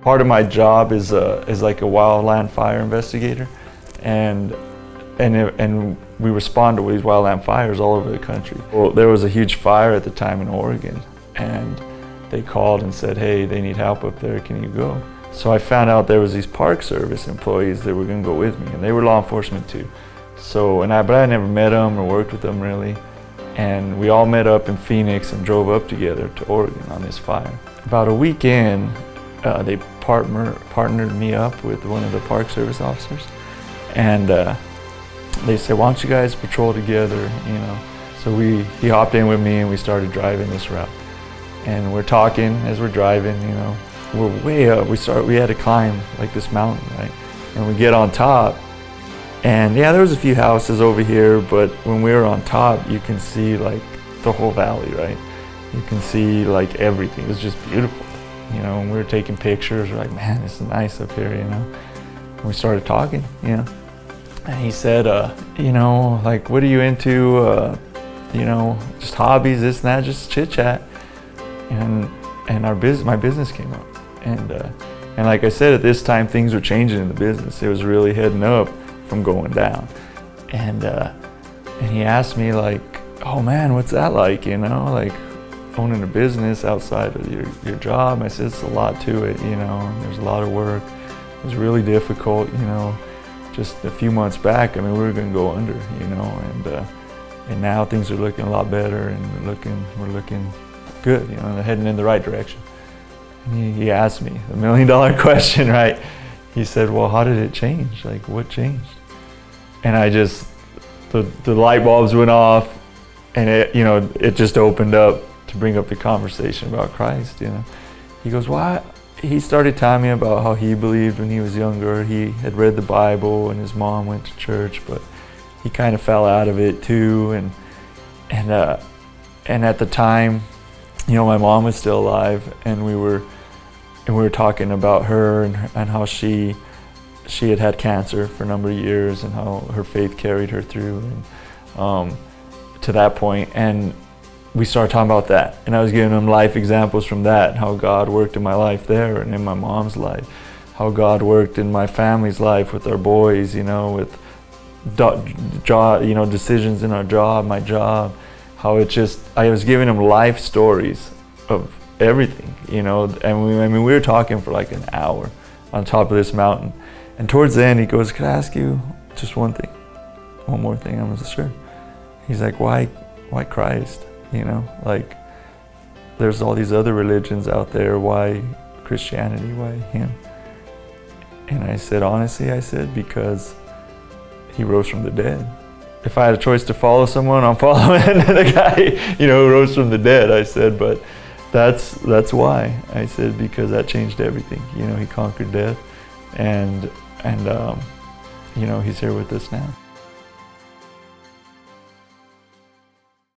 Part of my job is like a wildland fire investigator, and we respond to these wildland fires all over the country. Well, there was a huge fire at the time in Oregon, and they called and said, hey, they need help up there, can you go? So I found out there was these Park Service employees that were going to go with me, and they were law enforcement too. So, but I never met them or worked with them really. And we all met up in Phoenix and drove up together to Oregon on this fire. About a week in, they partnered me up with one of the Park Service officers, and they said, why don't you guys patrol together, you know? So he hopped in with me and we started driving this route. And we're talking as we're driving, you know, we're way up. We had to climb like this mountain, right? And we get on top, and yeah, there was a few houses over here, but when we were on top, you can see like the whole valley, right? You can see like everything. It was just beautiful, you know. And we were taking pictures. We're like, man, this is nice up here, you know. And we started talking, you know. And he said, you know, like, what are you into? You know, just hobbies, this and that, just chit chat. And my business came up, and like I said, at this time things were changing in the business. It was really heading up from going down, and he asked me like, oh man, what's that like, you know, like owning a business outside of your job? And I said, it's a lot to it, you know, and there's a lot of work. It was really difficult, you know. Just a few months back, I mean, we were going to go under, you know, and now things are looking a lot better, and we're looking good, you know, heading in the right direction. And he asked me the $1 million question, right? He said, well, how did it change? Like, what changed? And I just, the light bulbs went off, and it just opened up to bring up the conversation about Christ, you know. He goes, why? He started telling me about how he believed when he was younger. He had read the Bible, and his mom went to church, but he kind of fell out of it too. And at the time, you know, my mom was still alive, and we were talking about her and how she had cancer for a number of years, and how her faith carried her through and to that point. And we started talking about that, and I was giving him life examples from that, how God worked in my life there and in my mom's life, how God worked in my family's life with our boys, you know, with decisions in our job, my job, how I was giving him life stories of everything, you know. And we were talking for like an hour on top of this mountain, and towards the end he goes, could I ask you just one more thing? I was sure. He's like, why Christ? You know, like, there's all these other religions out there. Why Christianity? Why him? And I said, honestly, because he rose from the dead. If I had a choice to follow someone, I'm following the guy, you know, who rose from the dead. I said, but that's why. I said, because that changed everything. You know, he conquered death, and you know, he's here with us now.